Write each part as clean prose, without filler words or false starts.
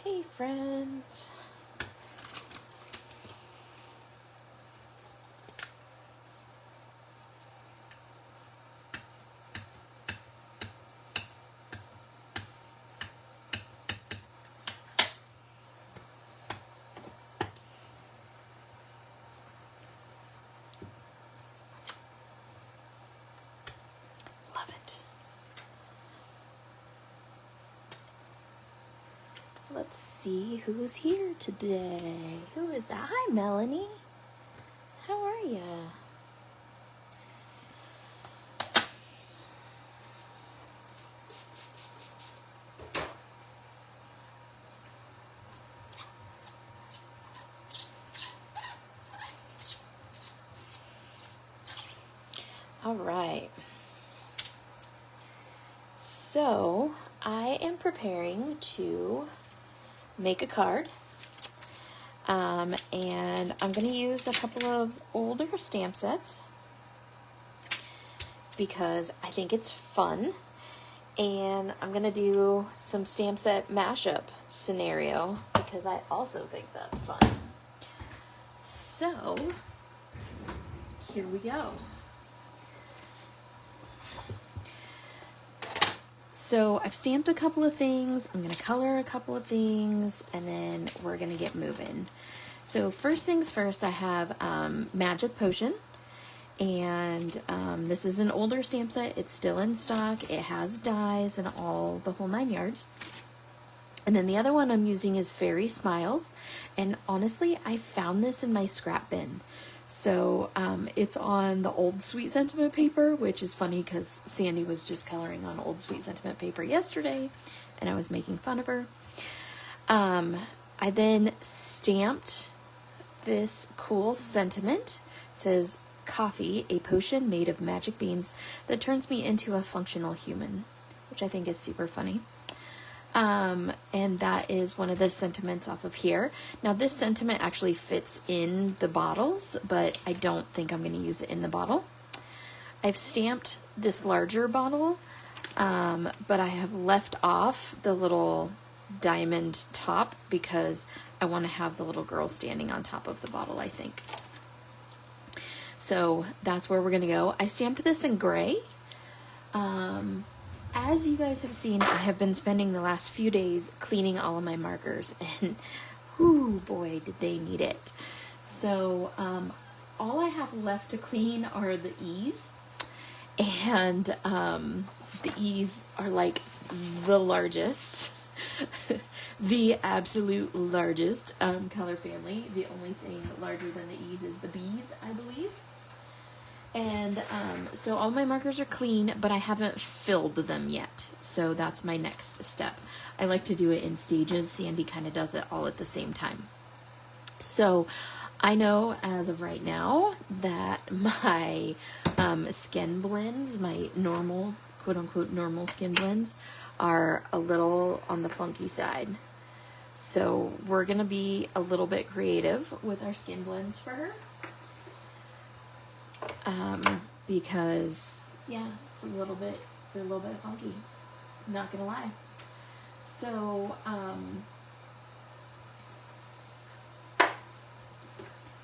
Hey friends. Love it. Let's see who's here today. Who is that? Hi, Melanie. How are ya? All right. So, I am preparing to make a card. And I'm going to use a couple of older stamp sets because I think it's fun. And I'm going to do some stamp set mashup scenario because I also think that's fun. So, here we go. So I've stamped a couple of things, I'm going to color a couple of things, and then we're going to get moving. So first things first, I have Magic Potion, and this is an older stamp set. It's still in stock. It has dies and all the whole 9 yards. And then the other one I'm using is Fairy Smiles, and honestly, I found this in my scrap bin. So it's on the old Sweet Sentiment paper, which is funny because Sandy was just coloring on old Sweet Sentiment paper yesterday, and I was making fun of her. I then stamped this cool sentiment. It says, "Coffee, a potion made of magic beans that turns me into a functional human," which I think is super funny. And that is one of the sentiments off of here. Now this sentiment actually fits in the bottles, but I don't think I'm going to use it in the bottle. I've stamped this larger bottle, but I have left off the little diamond top because I want to have the little girl standing on top of the bottle, I think. So that's where we're going to go. I stamped this in gray. As you guys have seen, I have been spending the last few days cleaning all of my markers, and whoo boy, did they need it. So all I have left to clean are the E's, and the E's are like the largest, the absolute largest color family. The only thing larger than the E's is the B's, I believe. And so all my markers are clean, but I haven't filled them yet. So that's my next step. I like to do it in stages. Sandy kind of does it all at the same time. So I know as of right now that my skin blends, my normal, quote unquote, normal skin blends are a little on the funky side. So we're going to be a little bit creative with our skin blends for her. Because yeah, they're a little bit funky, not gonna lie. So I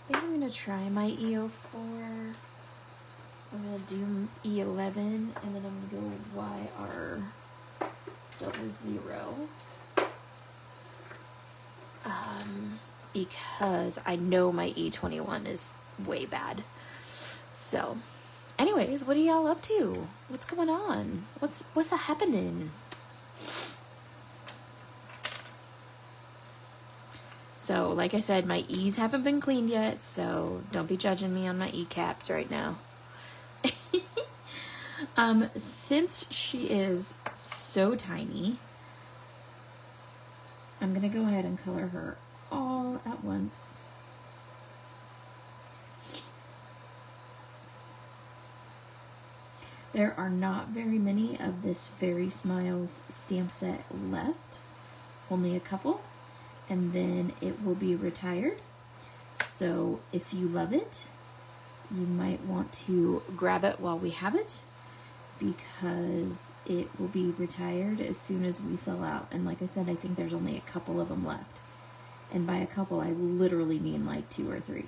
think I'm gonna try my E04. I'm gonna do E11, and then I'm gonna go YR00. Because I know my E21 is way bad. So, anyways, what are y'all up to? What's going on? What's happening? So, like I said, my E's haven't been cleaned yet, so don't be judging me on my E caps right now. Since she is so tiny, I'm gonna go ahead and color her all at once. There are not very many of this Fairy Smiles stamp set left, only a couple, and then it will be retired. So if you love it, you might want to grab it while we have it, because it will be retired as soon as we sell out. And like I said, I think there's only a couple of them left. And by a couple, I literally mean like 2 or 3.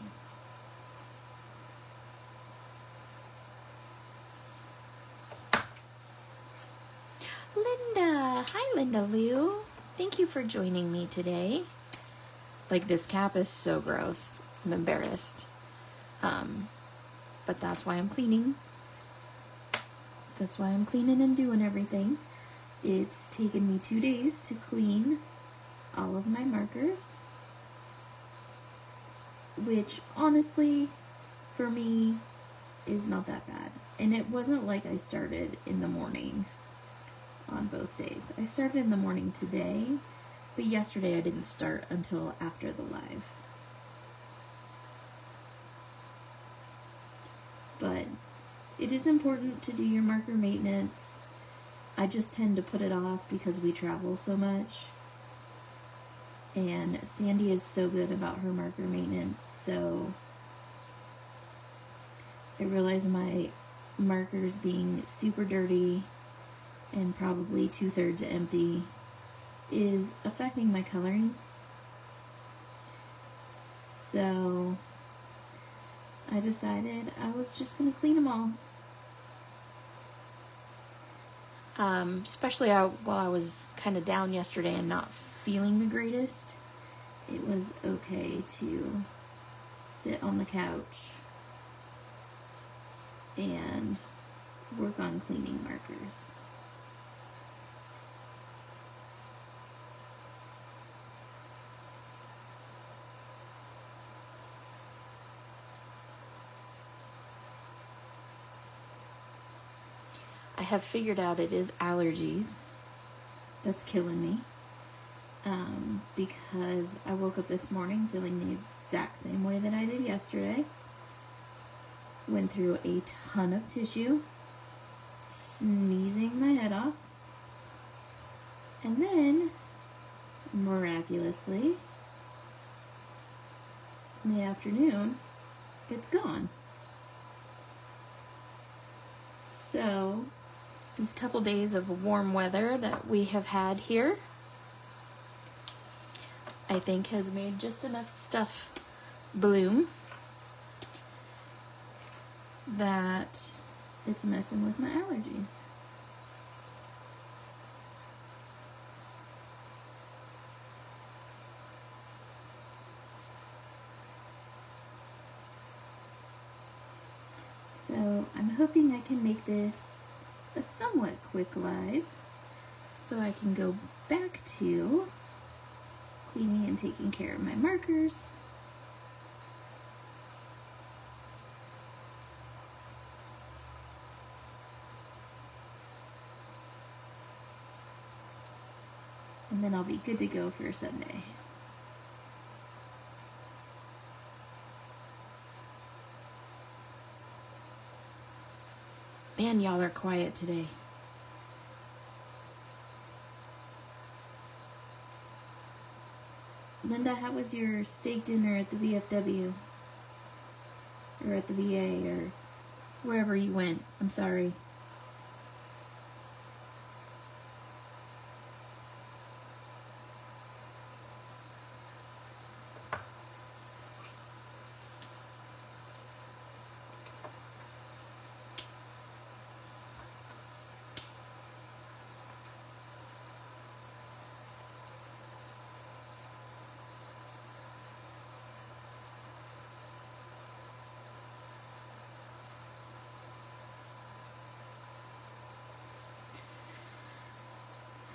Linda! Hi, Linda Lou. Thank you for joining me today. Like, this cap is so gross. I'm embarrassed. But that's why I'm cleaning. That's why I'm cleaning and doing everything. It's taken me 2 days to clean all of my markers, which honestly, for me, is not that bad. And it wasn't like I started in the morning on both days. I started in the morning today, but yesterday I didn't start until after the live. But it is important to do your marker maintenance. I just tend to put it off because we travel so much. And Sandy is so good about her marker maintenance, so I realize my markers being super dirty and probably 2/3 empty is affecting my coloring. So I decided I was just going to clean them all. Especially while I was kind of down yesterday and not feeling the greatest, it was okay to sit on the couch and work on cleaning markers. I have figured out it is allergies that's killing me, because I woke up this morning feeling the exact same way that I did yesterday. Went through a ton of tissue, sneezing my head off, and then, miraculously, in the afternoon, it's gone. So, these couple days of warm weather that we have had here, I think has made just enough stuff bloom that it's messing with my allergies. So I'm hoping I can make this a somewhat quick live so I can go back to cleaning and taking care of my markers. And then I'll be good to go for Sunday. Man, y'all are quiet today. Linda, how was your steak dinner at the VFW? Or at the VA, or wherever you went? I'm sorry.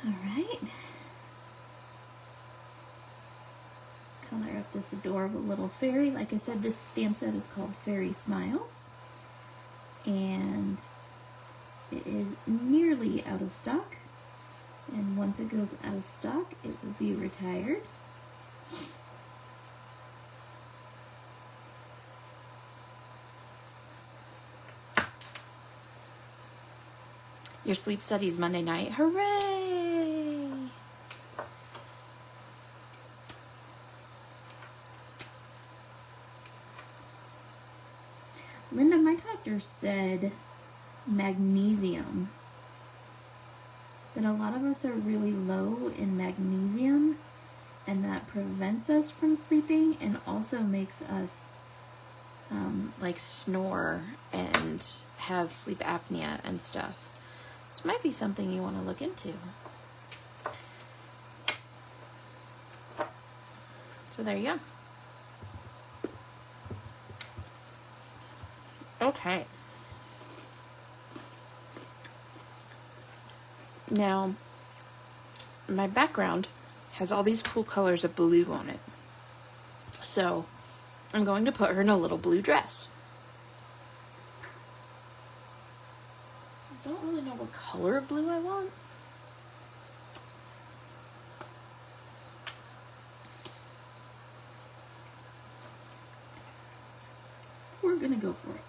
All right. Color up this adorable little fairy. Like I said, this stamp set is called Fairy Smiles. And it is nearly out of stock. And once it goes out of stock, it will be retired. Your sleep study's Monday night. Hooray! Linda, my doctor said magnesium. That a lot of us are really low in magnesium, and that prevents us from sleeping and also makes us like snore and have sleep apnea and stuff. This might be something you want to look into. So there you go. Okay. Now, my background has all these cool colors of blue on it. So, I'm going to put her in a little blue dress. I don't really know what color of blue I want. We're gonna go for it.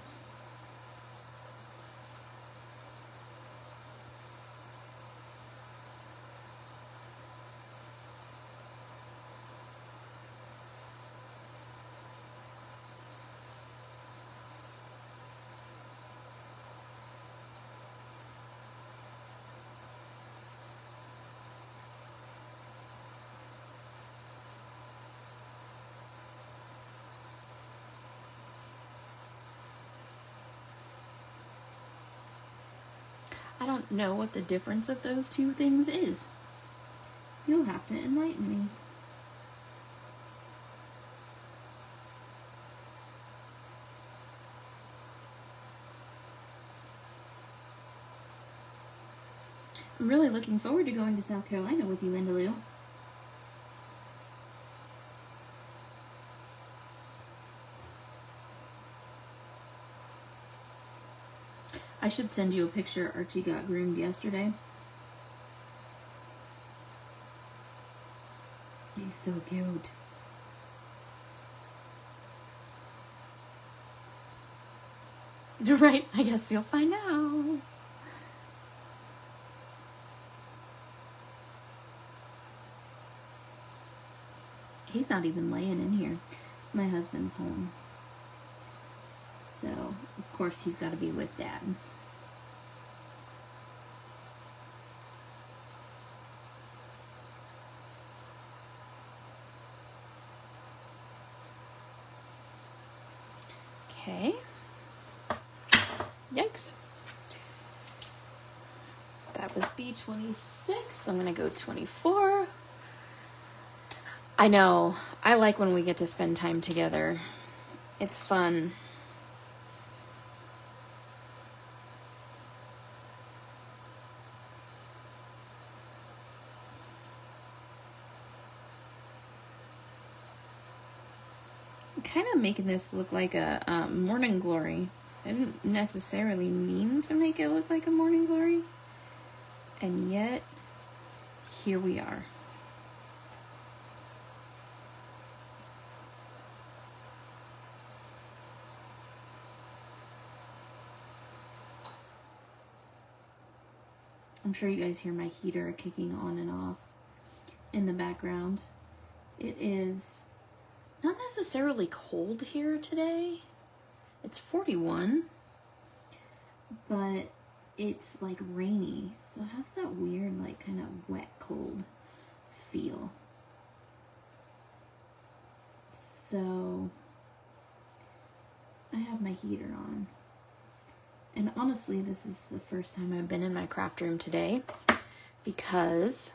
I don't know what the difference of those two things is. You'll have to enlighten me. I'm really looking forward to going to South Carolina with you, Linda Lou. I should send you a picture Archie got groomed yesterday. He's so cute. Right, I guess you'll find out. He's not even laying in here. It's my husband's home. So, of course, he's got to be with Dad. Okay. Yikes. That was B26. I'm going to go 24. I know. I like when we get to spend time together. It's fun. I'm kind of making this look like a morning glory. I didn't necessarily mean to make it look like a morning glory. And yet, here we are. I'm sure you guys hear my heater kicking on and off in the background. It is not necessarily cold here today. It's 41, but it's like rainy, so it has that weird, like, kind of wet, cold feel. So I have my heater on. And honestly, this is the first time I've been in my craft room today because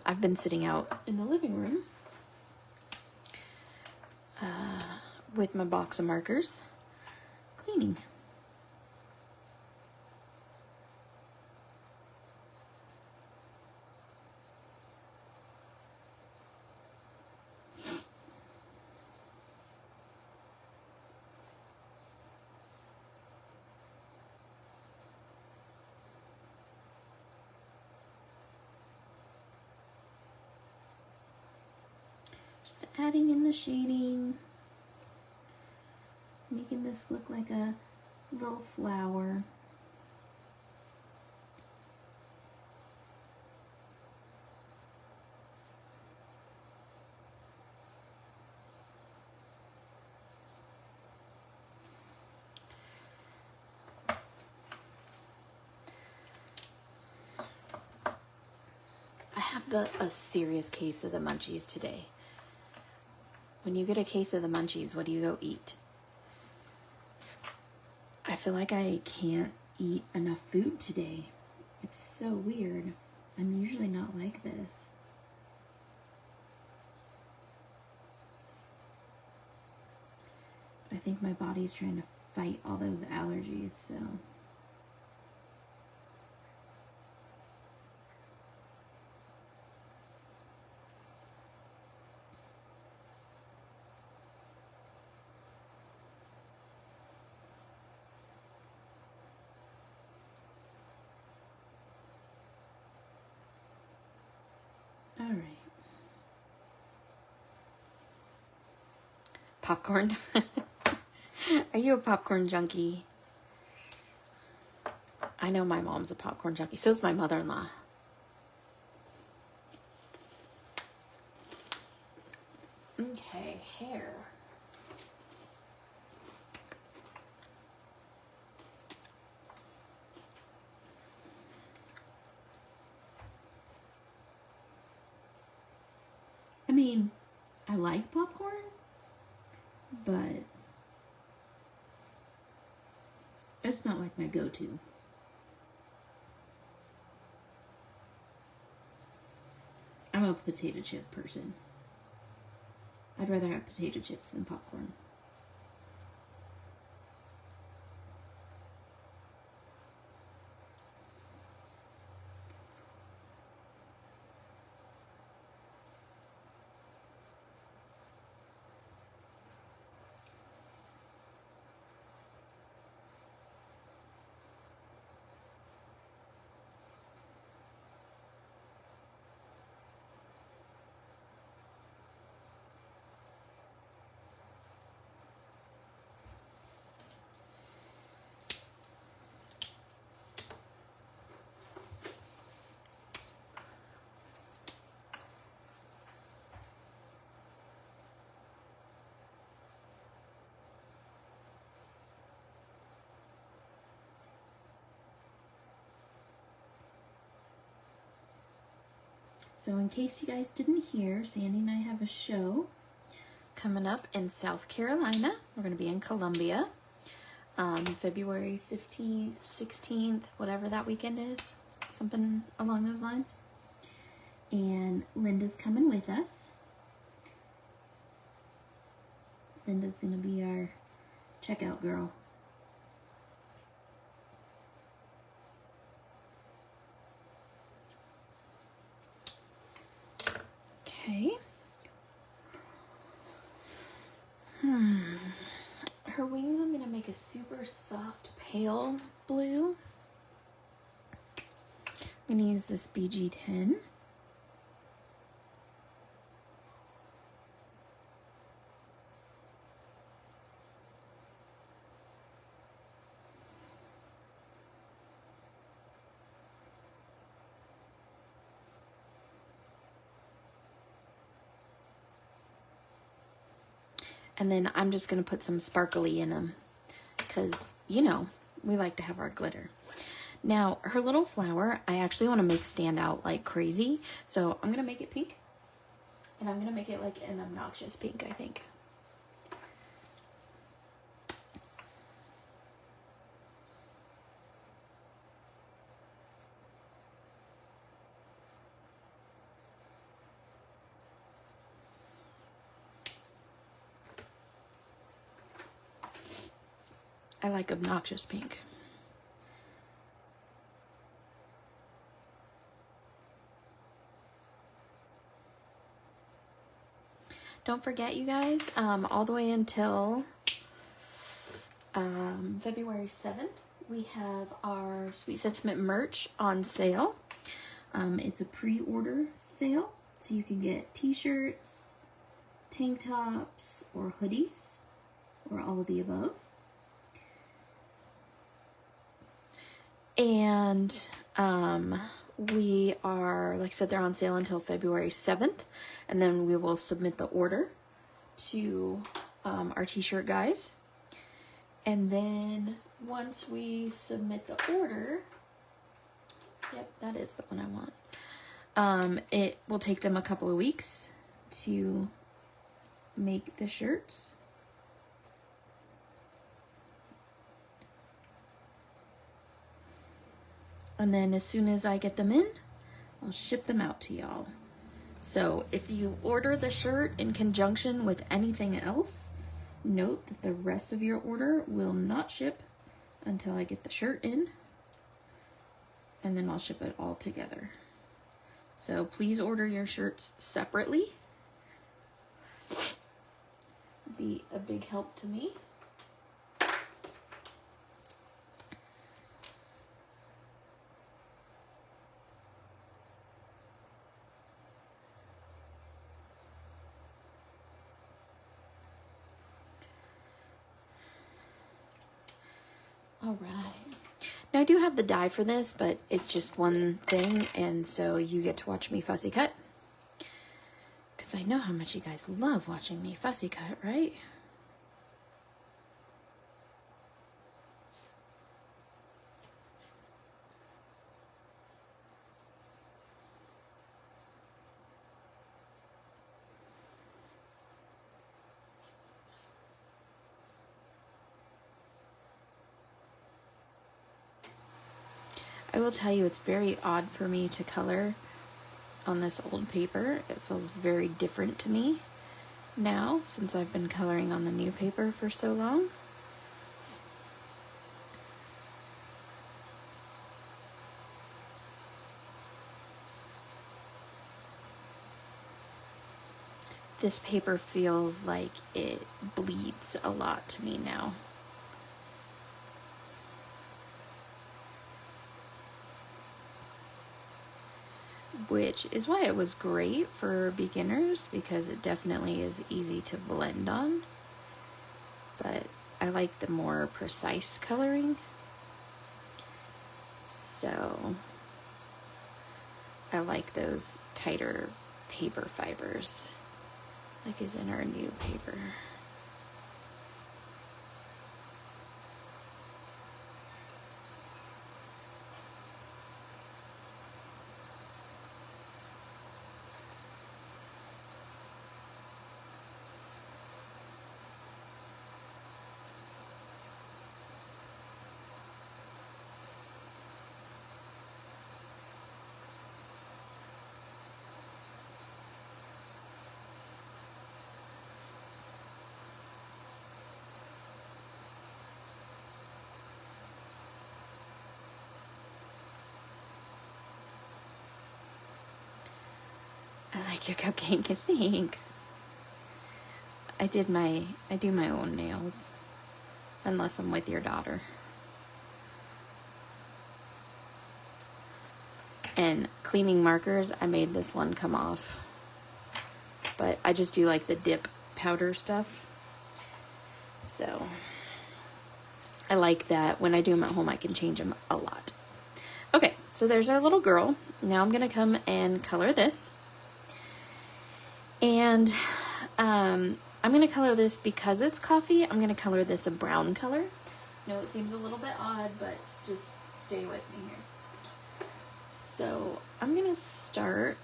I've been sitting out in the living room with my box of markers cleaning. Just adding in the shading, making this look like a little flower. a serious case of the munchies today. When you get a case of the munchies, what do you go eat? I feel like I can't eat enough food today. It's so weird. I'm usually not like this. I think my body's trying to fight all those allergies, so. All right. Popcorn. Are you a popcorn junkie? I know my mom's a popcorn junkie. So is my mother-in-law. Okay, hair. I mean, I like popcorn, but it's not like my go-to. I'm a potato chip person. I'd rather have potato chips than popcorn. So in case you guys didn't hear, Sandy and I have a show coming up in South Carolina. We're going to be in Columbia, February 15th, 16th, whatever that weekend is, something along those lines. And Linda's coming with us. Linda's going to be our checkout girl. Okay. Her wings, I'm going to make a super soft pale blue. I'm going to use this BG10. And then I'm just going to put some sparkly in them because, you know, we like to have our glitter. Now, her little flower, I actually want to make stand out like crazy. So I'm going to make it pink. And I'm going to make it like an obnoxious pink, I think. I like obnoxious pink. Don't forget, you guys, all the way until February 7th, we have our Sweet Sentiment merch on sale. It's a pre-order sale, so you can get t-shirts, tank tops, or hoodies, or all of the above. And we are, like I said, they're on sale until February 7th. And then we will submit the order to our t-shirt guys. And then once we submit the order, yep, that is the one I want. It will take them a couple of weeks to make the shirts. And then as soon as I get them in, I'll ship them out to y'all. So if you order the shirt in conjunction with anything else, note that the rest of your order will not ship until I get the shirt in, and then I'll ship it all together. So please order your shirts separately. It'd be a big help to me. All right. Now I do have the die for this, but it's just one thing, and so you get to watch me fussy cut. Because I know how much you guys love watching me fussy cut, right? I will tell you, it's very odd for me to color on this old paper. It feels very different to me now, since I've been coloring on the new paper for so long. This paper feels like it bleeds a lot to me now. Which is why it was great for beginners, because it definitely is easy to blend on. But I like the more precise coloring. So I like those tighter paper fibers, like is in our new paper. I like your cupcake, thanks. I do my own nails, unless I'm with your daughter. And cleaning markers, I made this one come off. But I just do like the dip powder stuff. So I like that when I do them at home, I can change them a lot. Okay, so there's our little girl. Now I'm gonna come and color this. And I'm going to color this because it's coffee. I'm going to color this a brown color. I know it seems a little bit odd, but just stay with me here. So I'm going to start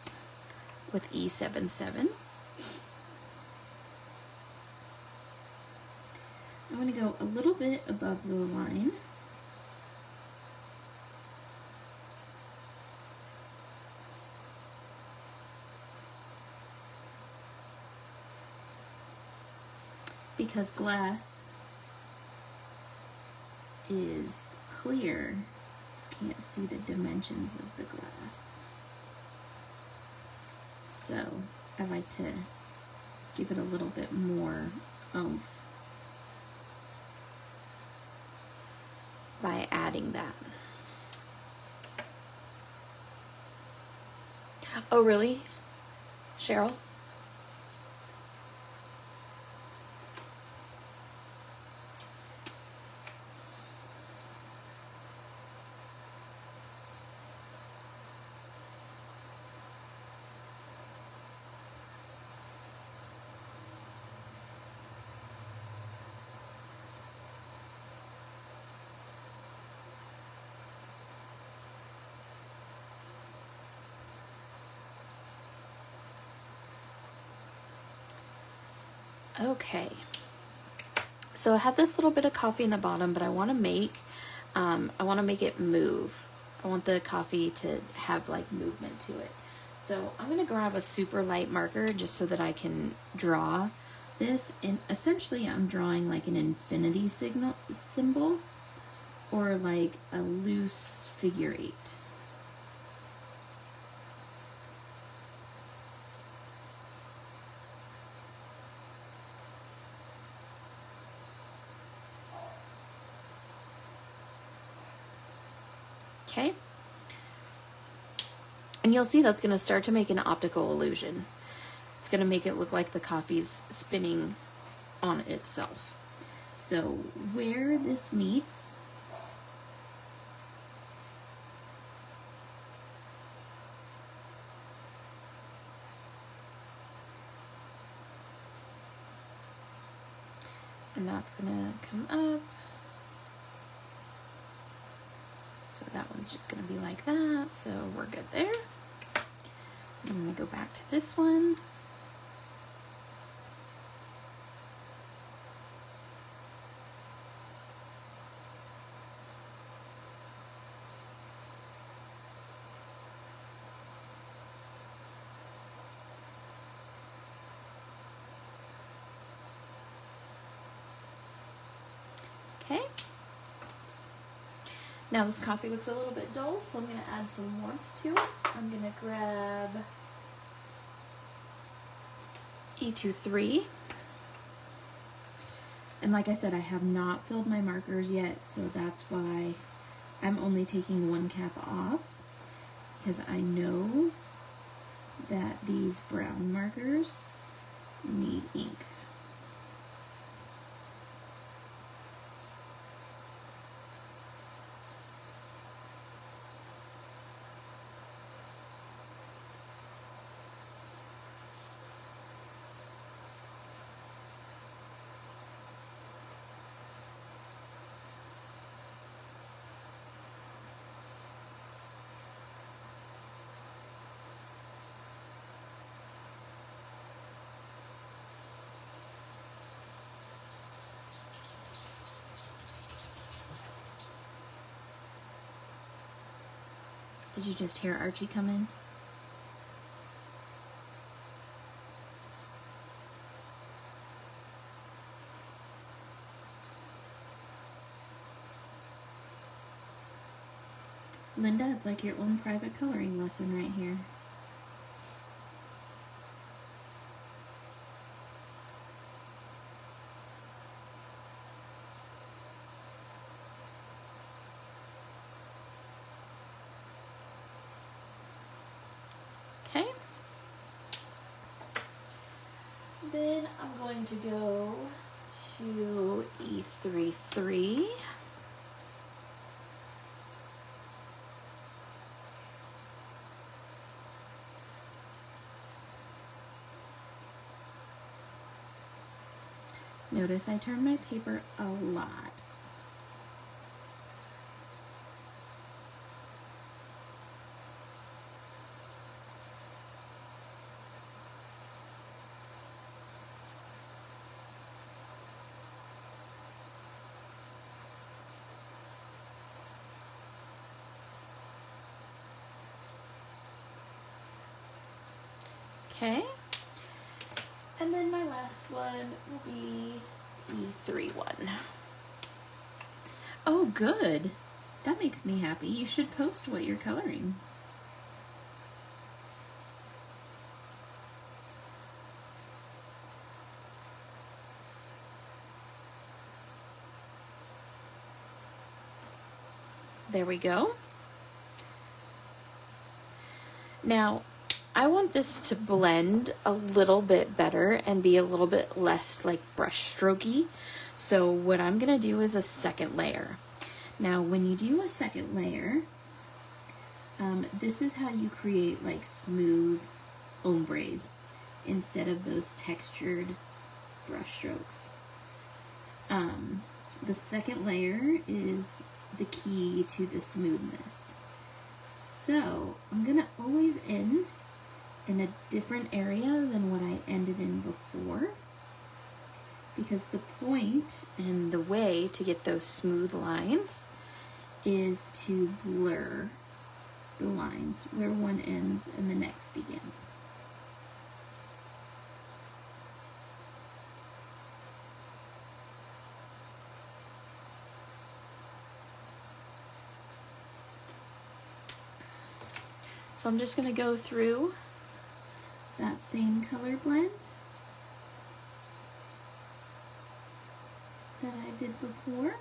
with E77. I'm going to go a little bit above the line. Because glass is clear, can't see the dimensions of the glass. So I like to give it a little bit more oomph by adding that. Oh, really, Cheryl? Okay, so I have this little bit of coffee in the bottom, but I want to make it move. I want the coffee to have like movement to it. So I'm going to grab a super light marker just so that I can draw this. And essentially I'm drawing like an infinity symbol or like a loose figure 8. Okay. And you'll see that's going to start to make an optical illusion. It's going to make it look like the coffee's spinning on itself. So where this meets, and that's going to come up. So that one's just going to be like that. So we're good there. I'm going to go back to this one. Okay. Now this coffee looks a little bit dull, so I'm going to add some warmth to it. I'm going to grab E23. And like I said, I have not filled my markers yet, so that's why I'm only taking one cap off, because I know that these brown markers need ink. Did you just hear Archie come in? Linda, it's like your own private coloring lesson right here. Okay. Then I'm going to go to E33. Notice I turn my paper a lot. Okay, and then my last one will be E31. Oh, good. That makes me happy. You should post what you're coloring. There we go. Now, I want this to blend a little bit better and be a little bit less like brush strokey. So what I'm gonna do is a second layer. Now, when you do a second layer, this is how you create like smooth ombres instead of those textured brush strokes. The second layer is the key to the smoothness. So I'm gonna always end in a different area than what I ended in before. because the point and the way to get those smooth lines is to blur the lines where one ends and the next begins. So I'm just going to go through that same color blend that I did before.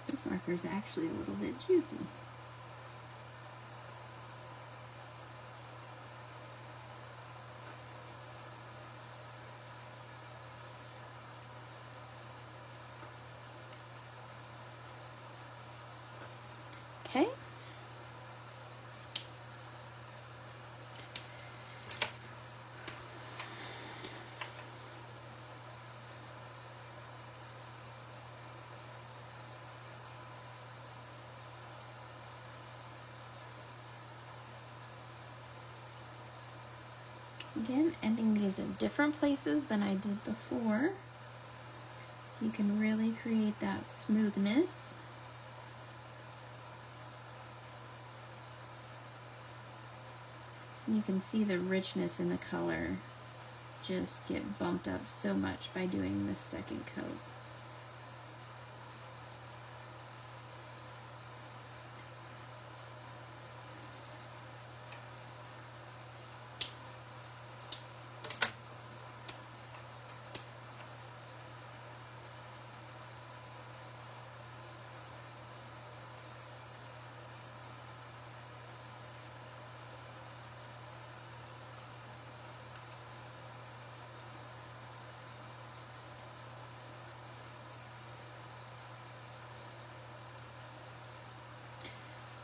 This marker is actually a little bit juicy. Okay. Again, ending these in different places than I did before, so you can really create that smoothness. And you can see the richness in the color just get bumped up so much by doing this second coat.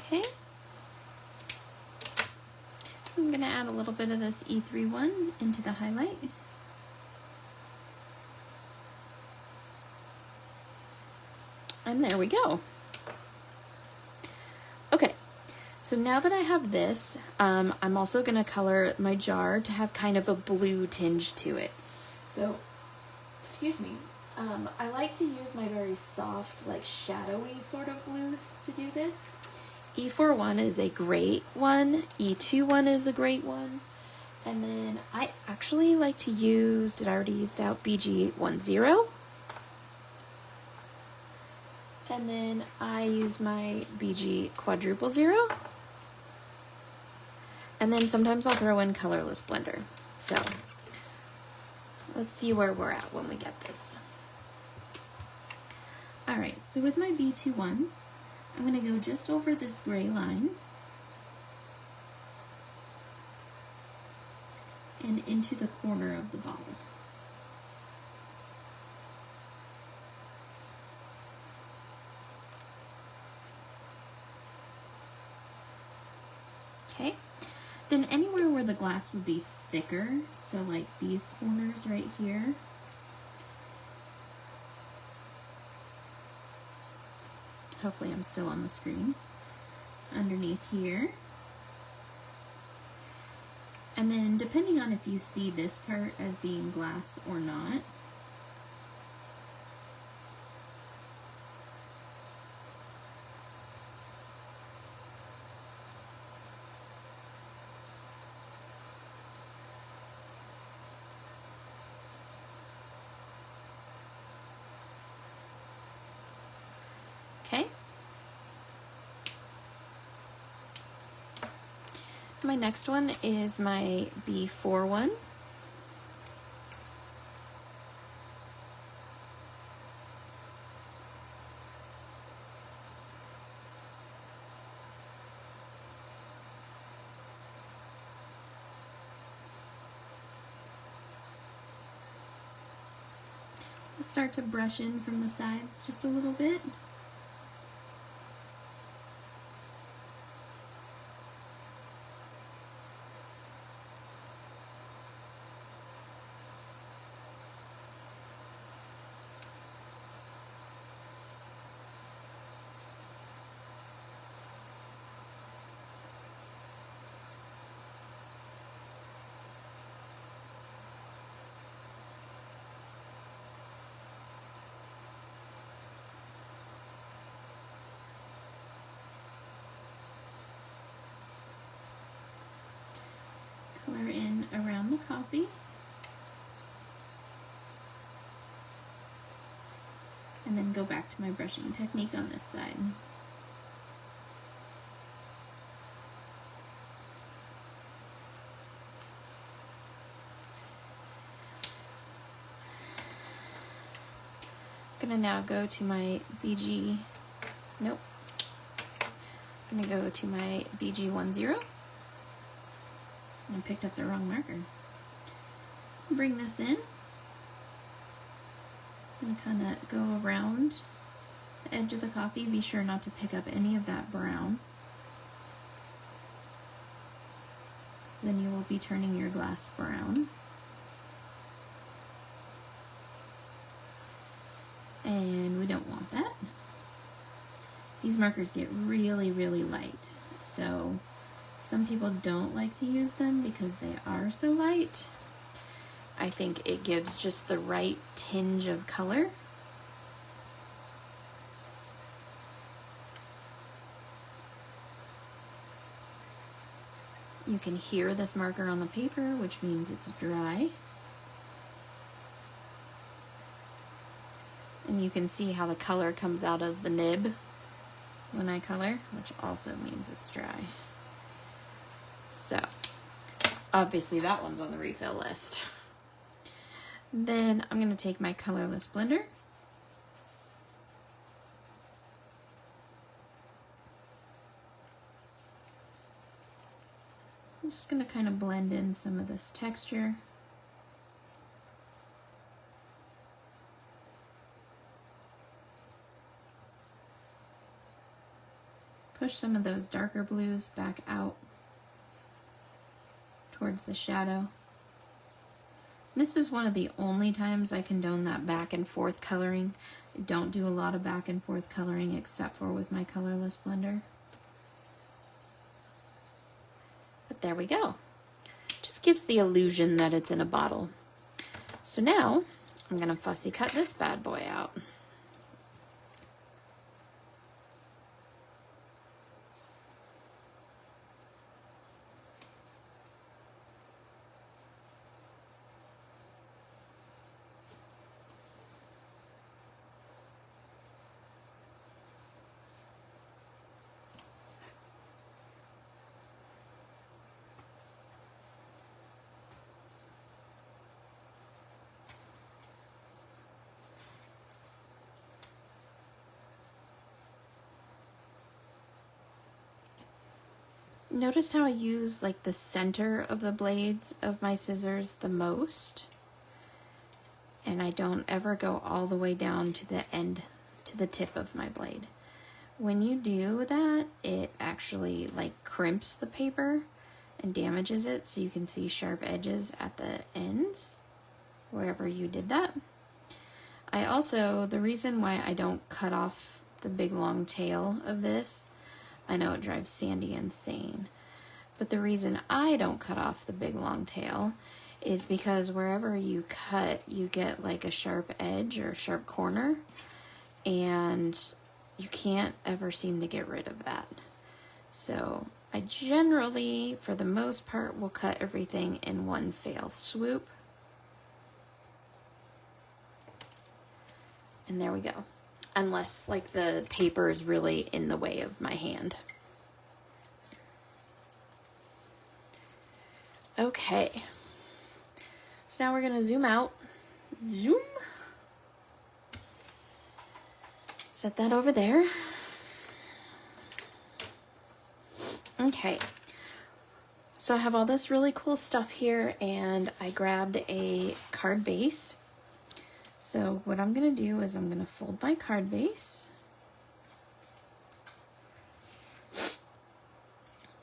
Okay, I'm going to add a little bit of this E31 into the highlight. And there we go. Okay, so now that I have this, I'm also going to color my jar to have kind of a blue tinge to it. So, excuse me, I like to use my very soft, like shadowy sort of blues to do this. E41 is a great one, E21 is a great one, and then I actually like to use, did I already use it out, BG10, and then I use my BG quadruple 0, and then sometimes I'll throw in colorless blender. So let's see where we're at when we get this. Alright, so with my B21, I'm going to go just over this gray line and into the corner of the bottle. Okay, then anywhere where the glass would be thicker, so like these corners right here, hopefully I'm still on the screen, underneath here. And then depending on if you see this part as being glass or not, okay. My next one is my B41. Start to brush in from the sides just a little bit. Color in around the copy. And then go back to my brushing technique on this side. I'm gonna now go to my BG, nope. I'm gonna go to my BG10. I picked up the wrong marker. Bring this in. And kind of go around the edge of the coffee. Be sure not to pick up any of that brown. So then you will be turning your glass brown. And we don't want that. These markers get really, really light. So some people don't like to use them because they are so light. I think it gives just the right tinge of color. You can hear this marker on the paper, which means it's dry. And you can see how the color comes out of the nib when I color, which also means it's dry. So, obviously that one's on the refill list. Then I'm going to take my colorless blender. I'm just going to kind of blend in some of this texture. Push some of those darker blues back out towards the shadow. This is one of the only times I condone that back and forth coloring. I don't do a lot of back and forth coloring except for with my colorless blender. But there we go. Just gives the illusion that it's in a bottle. So now I'm gonna fussy cut this bad boy out. Notice how I use like the center of the blades of my scissors the most, and I don't ever go all the way down to the end, to the tip of my blade. When you do that, it actually like crimps the paper and damages it, so you can see sharp edges at the ends wherever you did that. I also, the reason why I don't cut off the big long tail of this, I know it drives Sandy insane, but the reason I don't cut off the big long tail is because wherever you cut, you get like a sharp edge or a sharp corner, and you can't ever seem to get rid of that. So I generally, for the most part, will cut everything in one fell swoop. And there we go. Unless like the paper is really in the way of my hand. Okay. So now we're gonna zoom out. Zoom. Set that over there. Okay. So I have all this really cool stuff here, and I grabbed a card base. So So what I'm going to do is I'm going to fold my card base,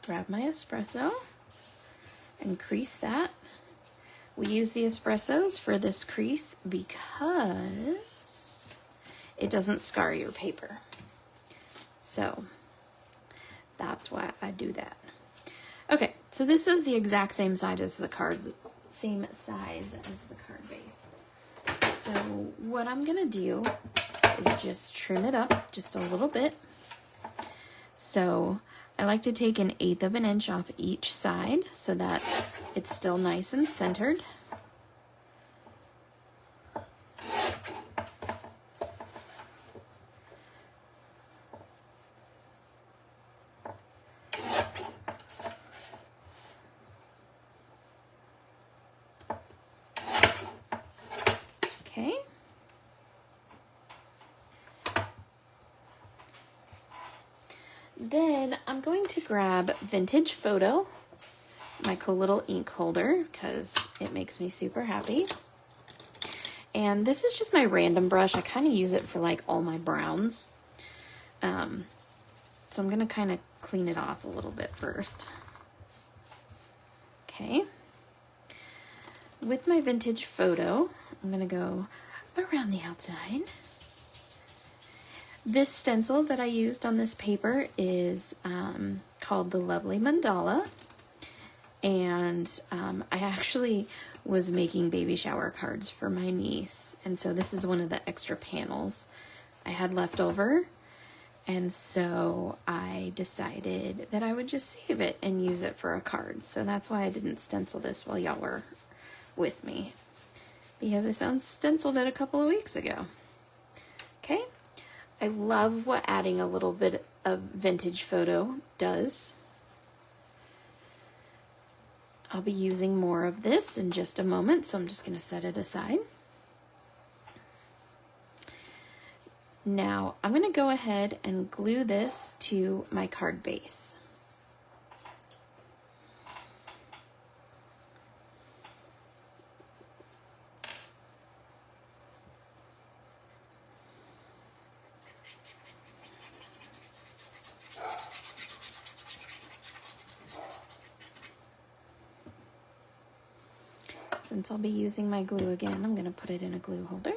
grab my espresso, and crease that. We use the espressos for this crease because it doesn't scar your paper. So that's why I do that. Okay, so this is the exact same size as the card base. So what I'm gonna do is just trim it up just a little bit. So I like to take 1/8 of an inch off each side so that it's still nice and centered. Okay. Then I'm going to grab Vintage Photo, my cool little ink holder, because it makes me super happy. And this is just my random brush. I kind of use it for like all my browns. So I'm going to kind of clean it off a little bit first. Okay. With my Vintage Photo, I'm going to go around the outside. This stencil that I used on this paper is called the Lovely Mandala. And I actually was making baby shower cards for my niece. And so this is one of the extra panels I had left over. And so I decided that I would just save it and use it for a card. So that's why I didn't stencil this while y'all were with me, because I stenciled it a couple of weeks ago. Okay. I love what adding a little bit of Vintage Photo does. I'll be using more of this in just a moment, so I'm just going to set it aside. Now, I'm going to go ahead and glue this to my card base. Since I'll be using my glue again, I'm going to put it in a glue holder.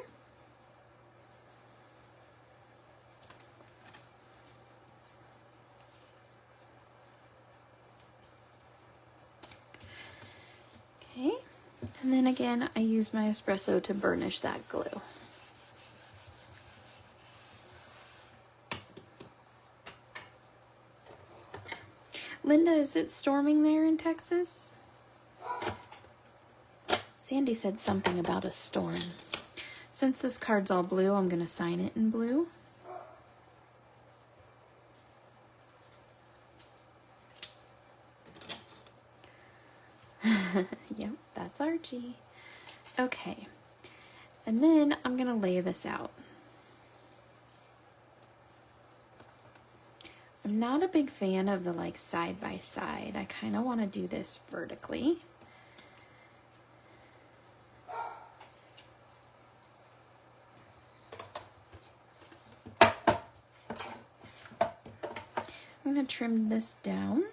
Okay, and then again, I use my espresso to burnish that glue. Linda, is it storming there in Texas? Sandy said something about a storm. Since this card's all blue, I'm going to sign it in blue. Yep, that's Archie. Okay, and then I'm going to lay this out. I'm not a big fan of the like side by side. I kind of want to do this vertically. I'm going to trim this down.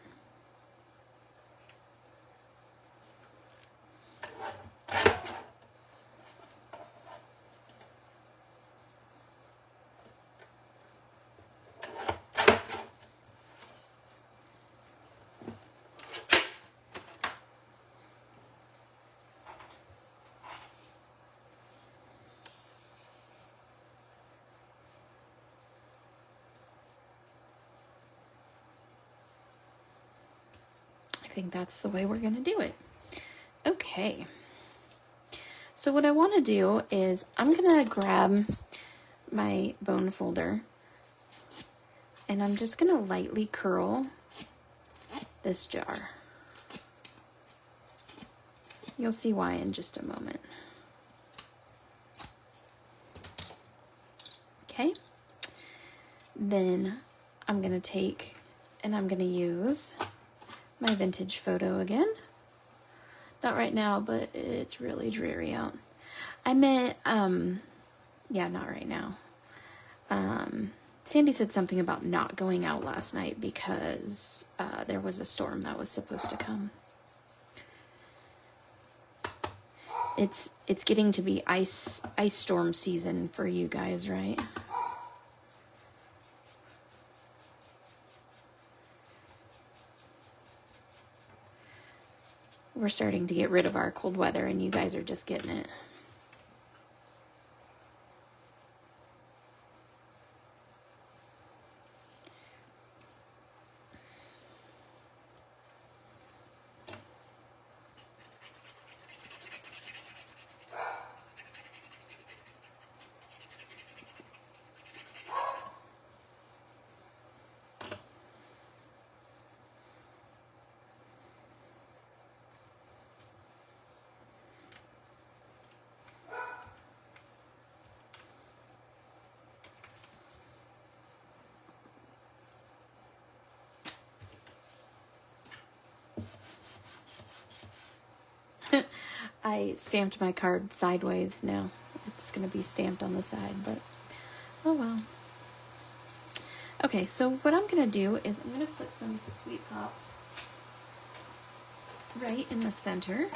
I think that's the way we're going to do it. Okay. So what I want to do is I'm going to grab my bone folder and I'm just going to lightly curl this jar. You'll see why in just a moment. Okay. Then I'm going to take and I'm going to use my Vintage Photo again. Not right now, but it's really dreary out. I meant Yeah, not right now. Sandy said something about not going out last night because there was a storm that was supposed to come. It's getting to be ice storm season for you guys, right? We're starting to get rid of our cold weather and you guys are just getting it. I stamped my card sideways now. It's going to be stamped on the side, but oh well. Okay, so what I'm going to do is I'm going to put some Sweet Pops right in the center.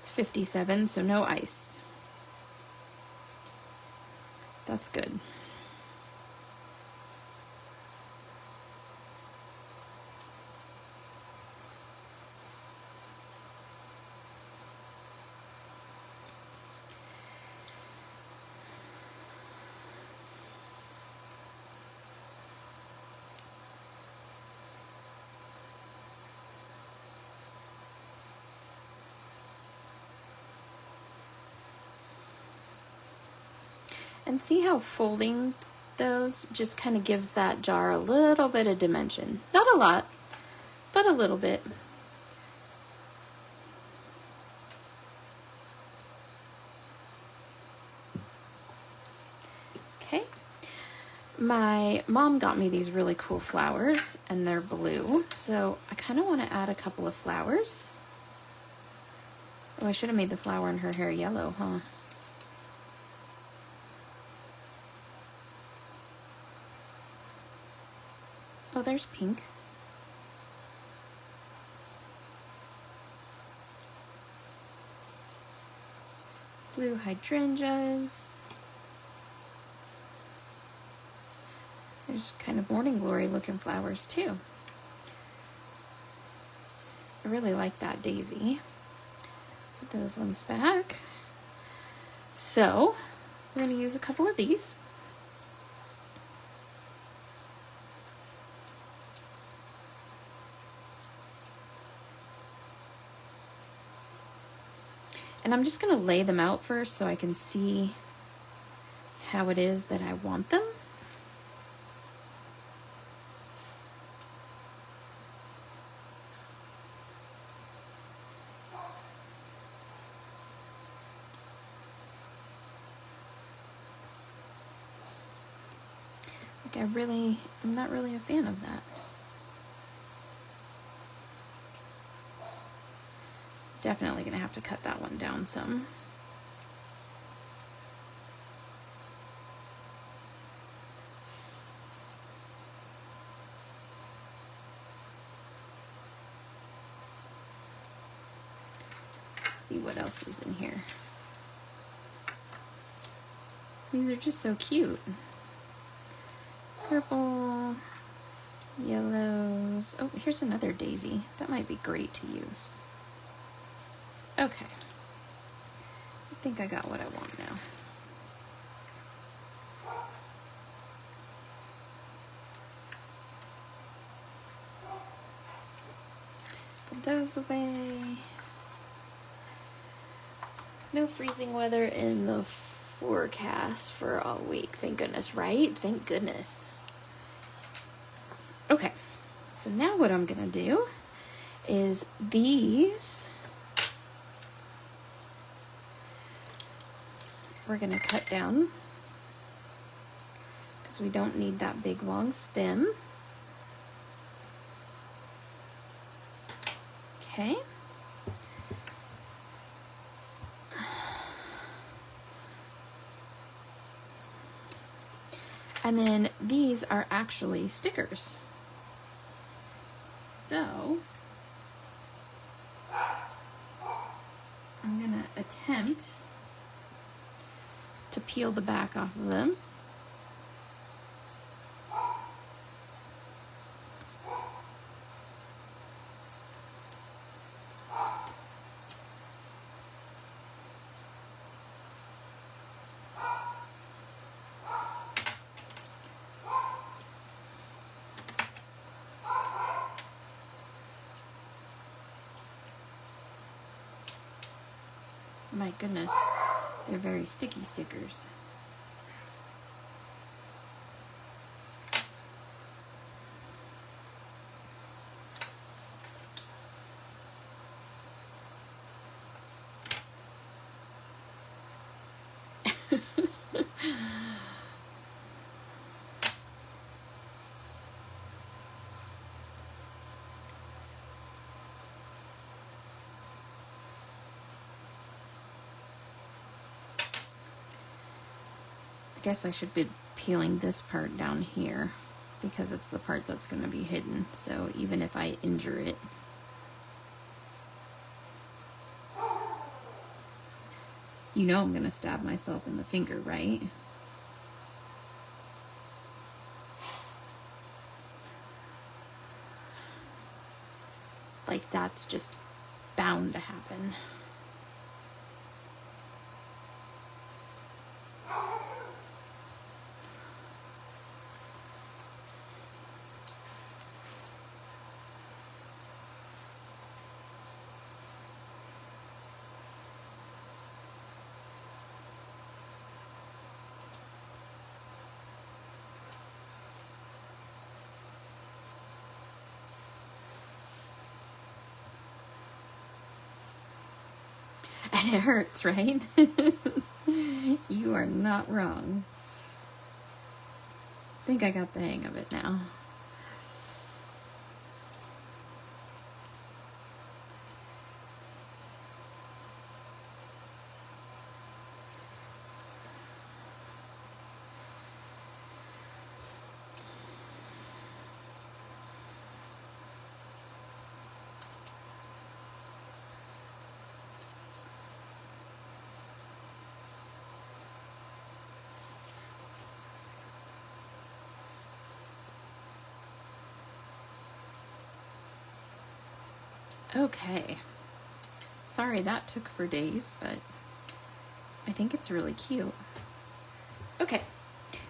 It's 57, so no ice. That's good. And see how folding those just kind of gives that jar a little bit of dimension. Not a lot, but a little bit. Okay. My mom got me these really cool flowers and they're blue. So I kind of want to add a couple of flowers. Oh, I should have made the flower in her hair yellow, huh? Oh, there's pink. Blue hydrangeas. There's kind of morning glory looking flowers too. I really like that daisy. Put those ones back. So we're going to use a couple of these. And I'm just going to lay them out first so I can see how it is that I want them. Like I'm not really a fan of that. Definitely going to have to cut that one down some. Let's see what else is in here. These are just so cute. Purple, yellows. Oh, here's another daisy. That might be great to use. Okay. I think I got what I want now. Put those away. No freezing weather in the forecast for all week. Thank goodness, right? Thank goodness. Okay. So now what I'm going to do is these we're going to cut down because we don't need that big long stem. Okay. And then these are actually stickers. So I'm gonna attempt to peel the back off of them. My goodness, they're very sticky stickers. I guess I should be peeling this part down here because it's the part that's going to be hidden. So even if I injure it, you know I'm going to stab myself in the finger, right? Like that's just bound to happen. And it hurts, right? You are not wrong. I think I got the hang of it now. Okay. Sorry that took for days, but I think it's really cute. Okay,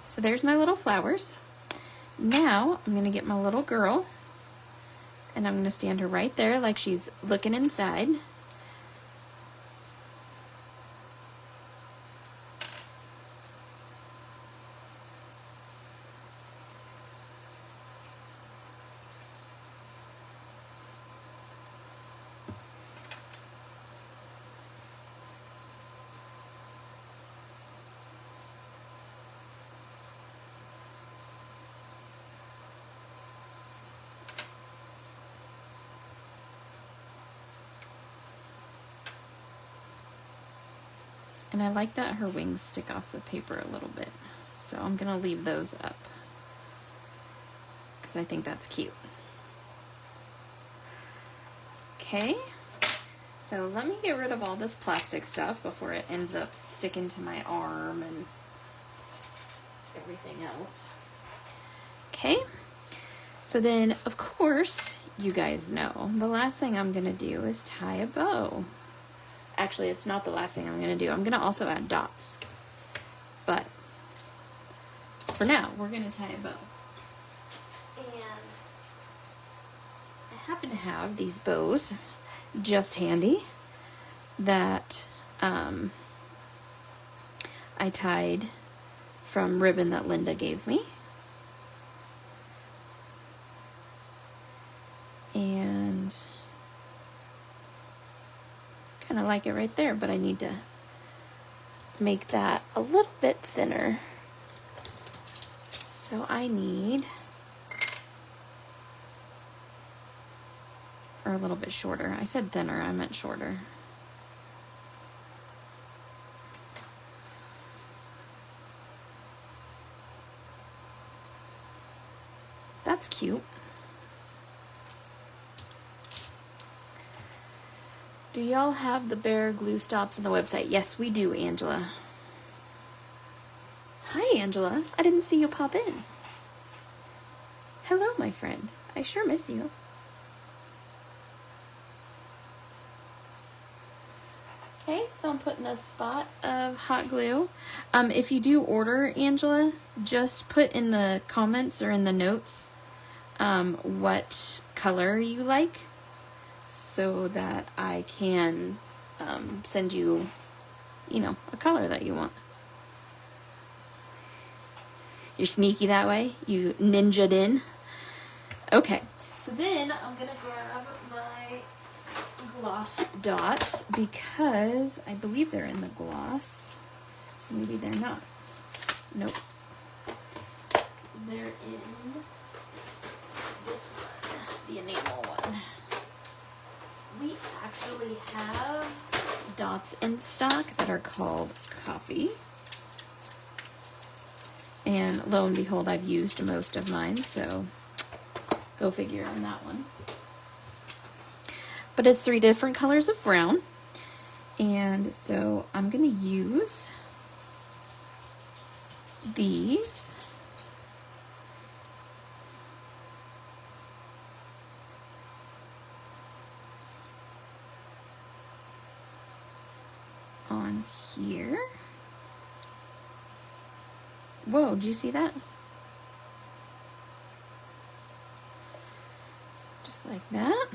so there's my little flowers. Now I'm gonna get my little girl and I'm gonna stand her right there like she's looking inside. And I like that her wings stick off the paper a little bit. So I'm gonna leave those up because I think that's cute. Okay, so let me get rid of all this plastic stuff before it ends up sticking to my arm and everything else. Okay, so then of course, you guys know, the last thing I'm gonna do is tie a bow. Actually, it's not the last thing I'm going to do. I'm going to also add dots. But for now, we're going to tie a bow. And I happen to have these bows just handy that I tied from ribbon that Linda gave me. And kind of like it right there, but I need to make that a little bit thinner. So I need or a little bit shorter. I said thinner, I meant shorter. That's cute. Do y'all have the Bear glue stops on the website? Yes, we do, Angela. Hi, Angela. I didn't see you pop in. Hello, my friend. I sure miss you. Okay, so I'm putting a spot of hot glue. If you do order, Angela, just put in the comments or in the notes what color you like so that I can send you, a color that you want. You're sneaky that way? You ninja'd in? Okay, so then I'm going to grab my gloss dots because I believe they're in the gloss. Maybe they're not. Nope. They're in this one, the enamel one. We actually have dots in stock that are called Coffee. And lo and behold, I've used most of mine, so go figure on that one. But it's 3 different colors of brown. And so I'm going to use these. On here. Whoa, did you see that? Just like that.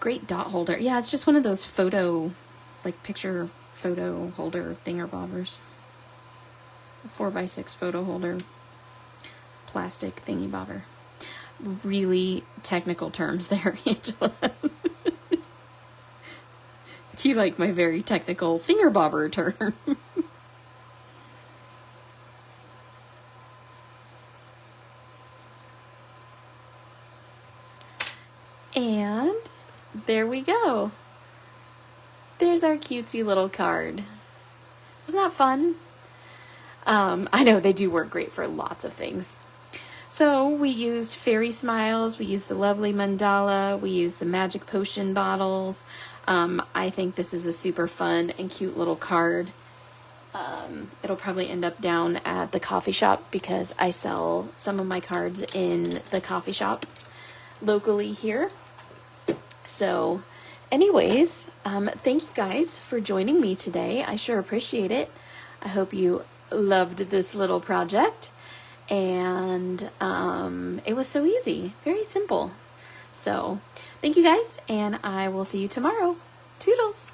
Great dot holder. Yeah, it's just one of those photo, like picture photo holder thinger-bobbers. 4x6 photo holder, plastic thingy-bobber. Really technical terms there, Angela. Do you like my very technical thinger-bobber term? And there we go. There's our cutesy little card. Isn't that fun? I know they do work great for lots of things. So we used fairy smiles, we used the lovely mandala, we used the magic potion bottles. I think this is a super fun and cute little card. It'll probably end up down at the coffee shop because I sell some of my cards in the coffee shop locally here. So anyways, thank you guys for joining me today. I sure appreciate it. I hope you loved this little project. And it was so easy, very simple. So thank you guys, and I will see you tomorrow. Toodles!